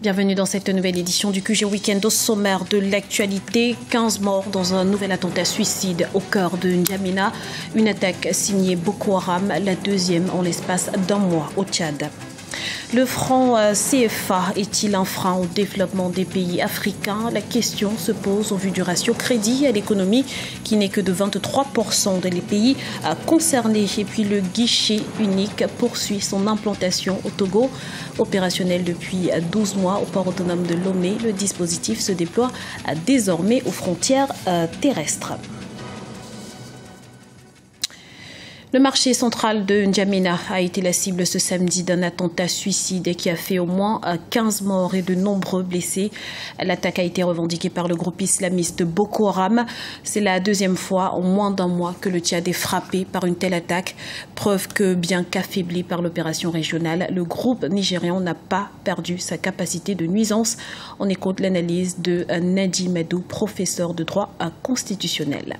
Bienvenue dans cette nouvelle édition du QG Week-end. Au sommaire de l'actualité, 15 morts dans un nouvel attentat suicide au cœur de N'Djamena. Une attaque signée Boko Haram, la deuxième en l'espace d'un mois au Tchad. Le franc CFA est-il un frein au développement des pays africains? La question se pose au vu du ratio crédit à l'économie qui n'est que de 23% des pays concernés. Et puis le guichet unique poursuit son implantation au Togo. Opérationnel depuis 12 mois au port autonome de Lomé, le dispositif se déploie désormais aux frontières terrestres. Le marché central de N'Djamena a été la cible ce samedi d'un attentat suicide qui a fait au moins 15 morts et de nombreux blessés. L'attaque a été revendiquée par le groupe islamiste Boko Haram. C'est la deuxième fois en moins d'un mois que le Tchad est frappé par une telle attaque. Preuve que, bien qu'affaibli par l'opération régionale, le groupe nigérian n'a pas perdu sa capacité de nuisance. On écoute l'analyse de Nadi Madou, professeur de droit constitutionnel.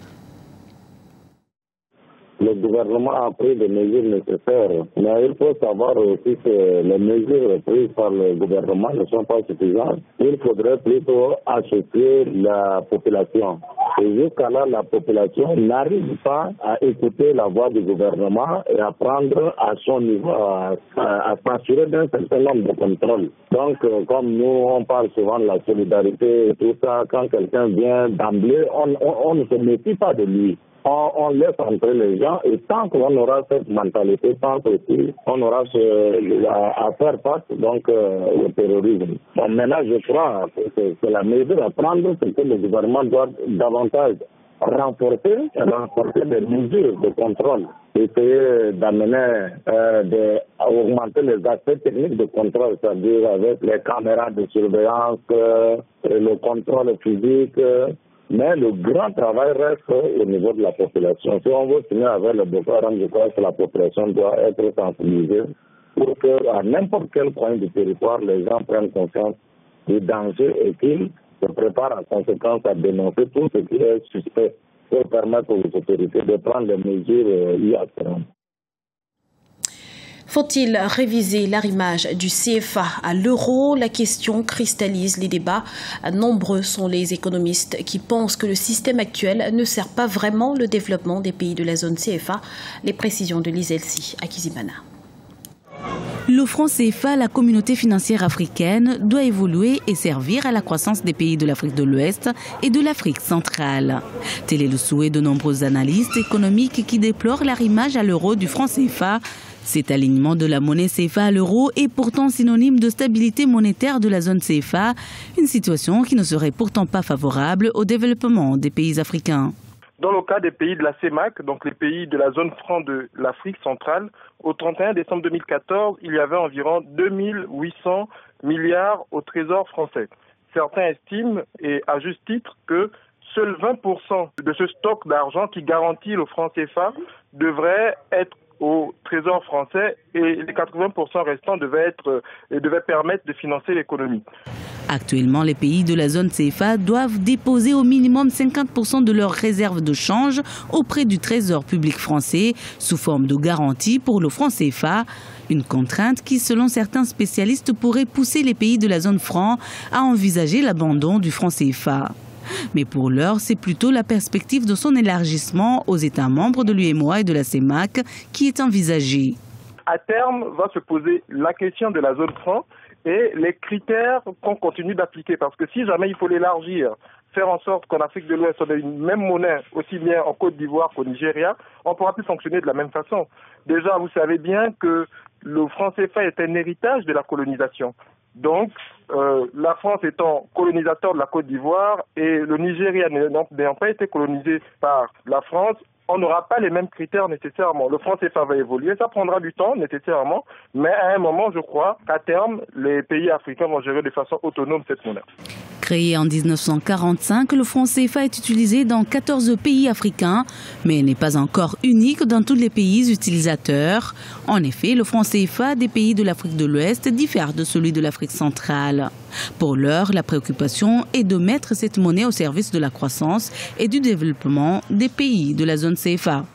Le gouvernement a pris des mesures nécessaires, mais il faut savoir aussi que les mesures prises par le gouvernement ne sont pas suffisantes. Il faudrait plutôt associer la population. Et jusqu'à là, la population n'arrive pas à écouter la voix du gouvernement et à prendre à son niveau, à s'assurer d'un certain nombre de contrôles. Donc, comme nous, on parle souvent de la solidarité et tout ça, quand quelqu'un vient d'emblée, on ne se méfie pas de lui. On laisse entrer les gens et tant qu'on aura cette mentalité, tant aussi on aura à faire face donc au terrorisme. Bon, maintenant, je crois que c'est la mesure à prendre, c'est que le gouvernement doit davantage renforcer les mesures de contrôle, essayer d'amener, augmenter les aspects techniques de contrôle, c'est-à-dire avec les caméras de surveillance, le contrôle physique. Mais le grand travail reste au niveau de la population. Si on veut finir avec le Boko Haram, je crois que la population doit être sensibilisée pour qu'à n'importe quel coin du territoire, les gens prennent conscience du danger et qu'ils se préparent en conséquence à dénoncer tout ce qui est suspect pour permettre aux autorités de prendre des mesures y afférentes. Faut-il réviser l'arrimage du CFA à l'euro? La question cristallise les débats. Nombreux sont les économistes qui pensent que le système actuel ne sert pas vraiment le développement des pays de la zone CFA. Les précisions de Lise Elsi à Kizimana. Le franc CFA, la communauté financière africaine, doit évoluer et servir à la croissance des pays de l'Afrique de l'Ouest et de l'Afrique centrale. Tel est le souhait de nombreux analystes économiques qui déplorent l'arrimage à l'euro du franc CFA. Cet alignement de la monnaie CFA à l'euro est pourtant synonyme de stabilité monétaire de la zone CFA, une situation qui ne serait pourtant pas favorable au développement des pays africains. Dans le cas des pays de la CEMAC, donc les pays de la zone franc de l'Afrique centrale, au 31 décembre 2014, il y avait environ 2800 milliards au trésor français. Certains estiment, et à juste titre, que seuls 20% de ce stock d'argent qui garantit le franc CFA devrait être au trésor français et les 80% restants devaient permettre de financer l'économie. Actuellement, les pays de la zone CFA doivent déposer au minimum 50% de leurs réserves de change auprès du Trésor public français sous forme de garantie pour le franc CFA. Une contrainte qui, selon certains spécialistes, pourrait pousser les pays de la zone franc à envisager l'abandon du franc CFA. Mais pour l'heure, c'est plutôt la perspective de son élargissement aux États membres de l'UEMOA et de la CEMAC qui est envisagée. À terme, va se poser la question de la zone franc et les critères qu'on continue d'appliquer. Parce que si jamais il faut l'élargir, faire en sorte qu'en Afrique de l'Ouest, on ait une même monnaie, aussi bien en Côte d'Ivoire qu'au Nigeria, on ne pourra plus fonctionner de la même façon. Déjà, vous savez bien que le franc CFA est un héritage de la colonisation. Donc, la France étant colonisateur de la Côte d'Ivoire et le Nigeria n'ayant pas été colonisé par la France, on n'aura pas les mêmes critères nécessairement. Le franc CFA va évoluer, ça prendra du temps nécessairement, mais à un moment, je crois qu'à terme, les pays africains vont gérer de façon autonome cette monnaie. Créé en 1945, le franc CFA est utilisé dans 14 pays africains, mais n'est pas encore unique dans tous les pays utilisateurs. En effet, le franc CFA des pays de l'Afrique de l'Ouest diffère de celui de l'Afrique centrale. Pour l'heure, la préoccupation est de mettre cette monnaie au service de la croissance et du développement des pays de la zone CFA.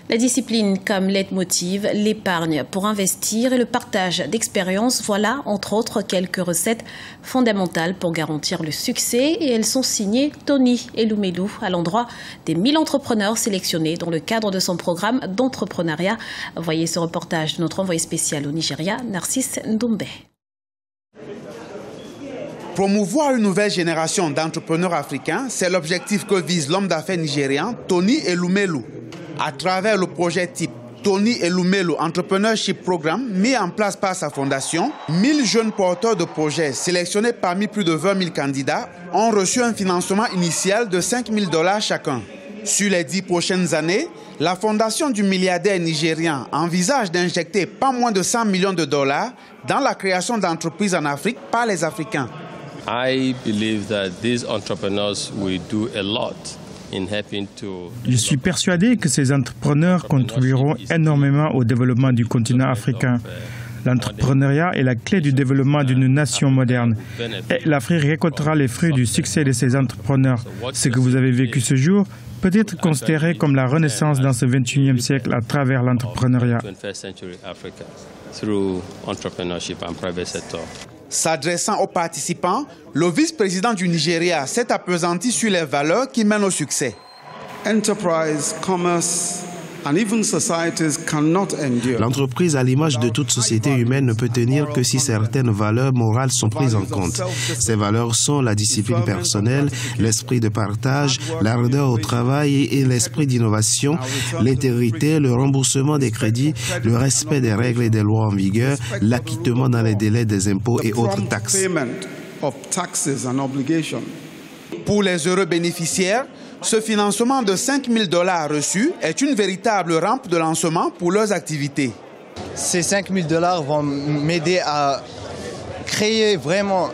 La discipline comme leitmotiv, l'épargne pour investir et le partage d'expériences, voilà entre autres quelques recettes fondamentales pour garantir le succès et elles sont signées Tony Elumelou à l'endroit des 1000 entrepreneurs sélectionnés dans le cadre de son programme d'entrepreneuriat. Voyez ce reportage de notre envoyé spécial au Nigeria, Narcisse Ndombe. Promouvoir une nouvelle génération d'entrepreneurs africains, c'est l'objectif que vise l'homme d'affaires nigérian Tony Elumelou. À travers le projet type Tony Elumelou Entrepreneurship Programme mis en place par sa fondation, 1000 jeunes porteurs de projets sélectionnés parmi plus de 20 000 candidats ont reçu un financement initial de $5 000 chacun. Sur les 10 prochaines années, la fondation du milliardaire nigérian envisage d'injecter pas moins de $100 millions dans la création d'entreprises en Afrique par les Africains. I believe that these entrepreneurs will do a lot. Je suis persuadé que ces entrepreneurs contribueront énormément au développement du continent africain. L'entrepreneuriat est la clé du développement d'une nation moderne. Et l'Afrique récoltera les fruits du succès de ces entrepreneurs. Ce que vous avez vécu ce jour peut être considéré comme la renaissance dans ce 21e siècle à travers l'entrepreneuriat. S'adressant aux participants, le vice-président du Nigeria s'est appesanti sur les valeurs qui mènent au succès. L'entreprise, à l'image de toute société humaine, ne peut tenir que si certaines valeurs morales sont prises en compte. Ces valeurs sont la discipline personnelle, l'esprit de partage, l'ardeur au travail et l'esprit d'innovation, l'intégrité, le remboursement des crédits, le respect des règles et des lois en vigueur, l'acquittement dans les délais des impôts et autres taxes. Pour les heureux bénéficiaires, ce financement de $5 000 reçus est une véritable rampe de lancement pour leurs activités. Ces $5 000 vont m'aider à créer vraiment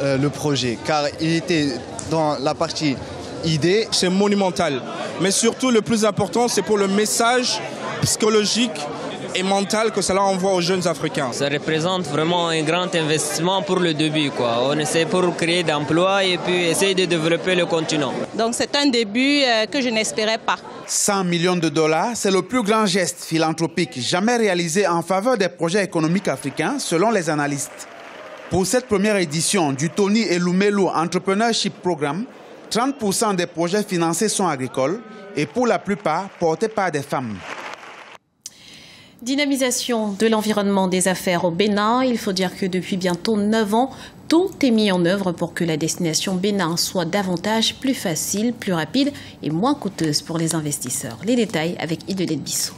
le projet, car il était dans la partie idée. C'est monumental, mais surtout le plus important, c'est pour le message psychologique et mental que cela envoie aux jeunes Africains. Ça représente vraiment un grand investissement pour le début, quoi. On essaie pour créer d'emplois et puis essayer de développer le continent. Donc c'est un début que je n'espérais pas. $100 millions, c'est le plus grand geste philanthropique jamais réalisé en faveur des projets économiques africains, selon les analystes. Pour cette première édition du Tony Elumelou Entrepreneurship Programme, 30% des projets financés sont agricoles et pour la plupart portés par des femmes. Dynamisation de l'environnement des affaires au Bénin. Il faut dire que depuis bientôt 9 ans, tout est mis en œuvre pour que la destination Bénin soit davantage plus facile, plus rapide et moins coûteuse pour les investisseurs. Les détails avec Idelette Bissot.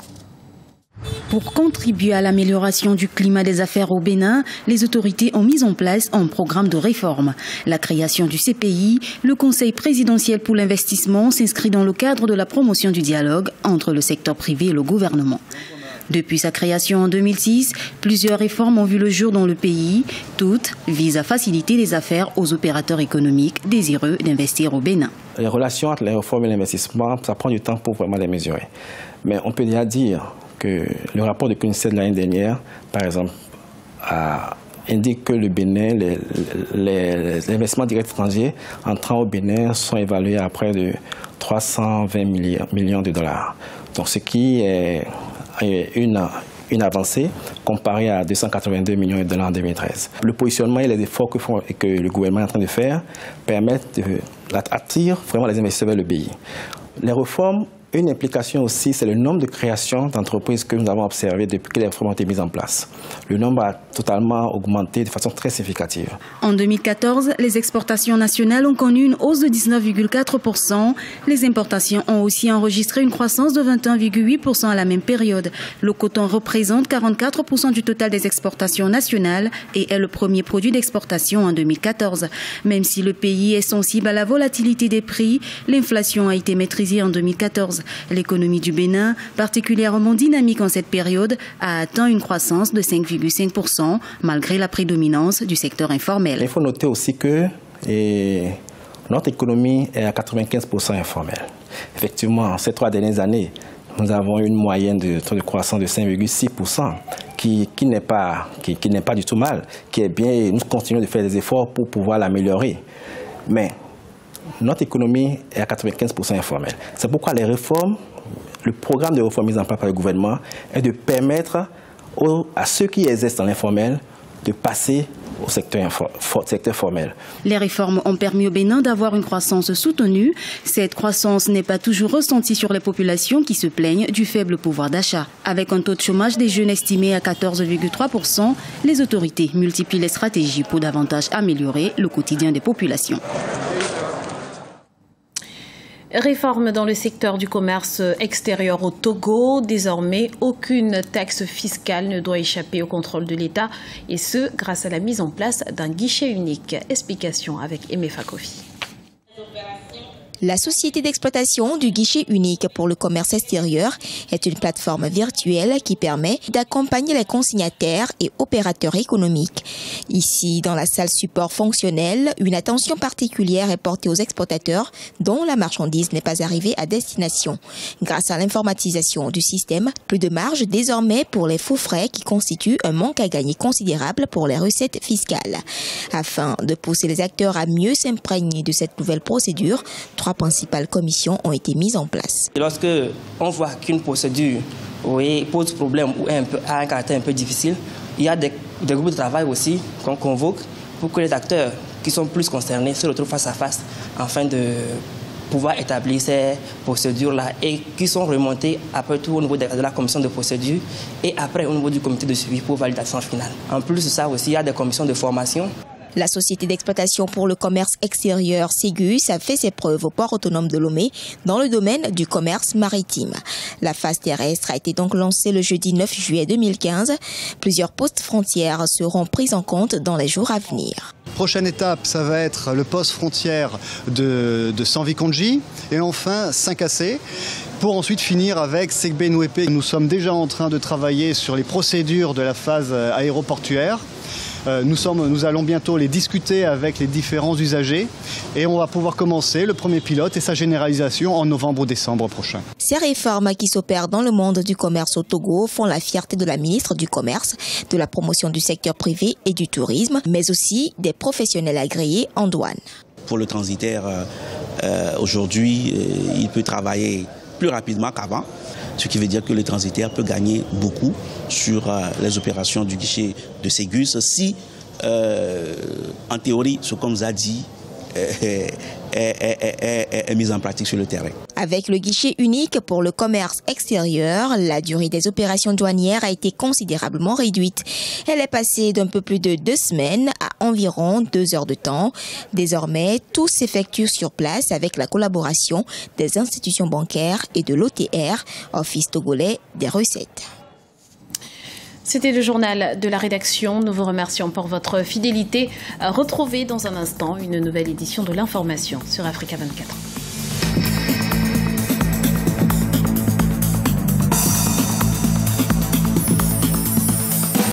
Pour contribuer à l'amélioration du climat des affaires au Bénin, les autorités ont mis en place un programme de réforme. La création du CPI, le Conseil présidentiel pour l'investissement, s'inscrit dans le cadre de la promotion du dialogue entre le secteur privé et le gouvernement. Depuis sa création en 2006, plusieurs réformes ont vu le jour dans le pays. Toutes visent à faciliter les affaires aux opérateurs économiques désireux d'investir au Bénin. Les relations entre les réformes et l'investissement, ça prend du temps pour vraiment les mesurer. Mais on peut déjà dire que le rapport de CUNICEF de l'année dernière, par exemple, indique que le Bénin, les investissements directs étrangers entrant au Bénin sont évalués à près de 320 millions de dollars. Donc ce qui est une avancée comparée à 282 millions de dollars en 2013. Le positionnement et les efforts que le gouvernement est en train de faire permettent d'attirer vraiment les investisseurs vers le pays. Les réformes, une implication aussi, c'est le nombre de créations d'entreprises que nous avons observé depuis que les réformes ont été mises en place. Le nombre a totalement augmenté de façon très significative. En 2014, les exportations nationales ont connu une hausse de 19,4%. Les importations ont aussi enregistré une croissance de 21,8% à la même période. Le coton représente 44% du total des exportations nationales et est le premier produit d'exportation en 2014. Même si le pays est sensible à la volatilité des prix, l'inflation a été maîtrisée en 2014. L'économie du Bénin, particulièrement dynamique en cette période, a atteint une croissance de 5,5% malgré la prédominance du secteur informel. Il faut noter aussi que notre économie est à 95% informelle. Effectivement, ces 3 dernières années, nous avons une moyenne de taux de croissance de 5,6%, qui n'est pas du tout mal, qui est bien, et nous continuons de faire des efforts pour pouvoir l'améliorer. Mais notre économie est à 95% informelle. C'est pourquoi les réformes Le programme de réforme mis en place par le gouvernement est de permettre à ceux qui exercent dans l'informel de passer au secteur formel. Les réformes ont permis au Bénin d'avoir une croissance soutenue. Cette croissance n'est pas toujours ressentie sur les populations qui se plaignent du faible pouvoir d'achat. Avec un taux de chômage des jeunes estimé à 14,3%, les autorités multiplient les stratégies pour davantage améliorer le quotidien des populations. Réforme dans le secteur du commerce extérieur au Togo. Désormais, aucune taxe fiscale ne doit échapper au contrôle de l'État, et ce, grâce à la mise en place d'un guichet unique. Explication avec Aimé Fakofi. La société d'exploitation du guichet unique pour le commerce extérieur est une plateforme virtuelle qui permet d'accompagner les consignataires et opérateurs économiques. Ici, dans la salle support fonctionnelle, une attention particulière est portée aux exportateurs dont la marchandise n'est pas arrivée à destination. Grâce à l'informatisation du système, plus de marge désormais pour les faux frais qui constituent un manque à gagner considérable pour les recettes fiscales. Afin de pousser les acteurs à mieux s'imprégner de cette nouvelle procédure, 3 principales commissions ont été mises en place. Lorsque on voit qu'une procédure pose problème ou a un caractère un peu difficile, il y a des groupes de travail aussi qu'on convoque pour que les acteurs qui sont plus concernés se retrouvent face à face afin de pouvoir établir ces procédures-là et qui sont remontées après tout au niveau de la commission de procédure et après au niveau du comité de suivi pour validation finale. En plus de ça aussi, il y a des commissions de formation. La société d'exploitation pour le commerce extérieur Ségus a fait ses preuves au port autonome de Lomé dans le domaine du commerce maritime. La phase terrestre a été donc lancée le jeudi 9 juillet 2015. Plusieurs postes frontières seront pris en compte dans les jours à venir. Prochaine étape, ça va être le poste frontière de Sanvikonji et enfin Saint-Cassé. Pour ensuite finir avec Segbe-Nouépé. Nous sommes déjà en train de travailler sur les procédures de la phase aéroportuaire. Nous allons bientôt les discuter avec les différents usagers et on va pouvoir commencer le premier pilote et sa généralisation en novembre ou décembre prochain. Ces réformes qui s'opèrent dans le monde du commerce au Togo font la fierté de la ministre du Commerce, de la promotion du secteur privé et du tourisme, mais aussi des professionnels agréés en douane. Pour le transitaire, aujourd'hui, il peut travailler plus rapidement qu'avant. Ce qui veut dire que le transitaire peut gagner beaucoup sur les opérations du guichet de Ségus si, en théorie, ce qu'on nous a dit est mise en pratique sur le terrain. Avec le guichet unique pour le commerce extérieur, la durée des opérations douanières a été considérablement réduite. Elle est passée d'un peu plus de 2 semaines à environ 2 heures de temps. Désormais, tout s'effectue sur place avec la collaboration des institutions bancaires et de l'OTR, Office togolais des recettes. C'était le journal de la rédaction. Nous vous remercions pour votre fidélité. Retrouvez dans un instant une nouvelle édition de l'information sur Africa 24.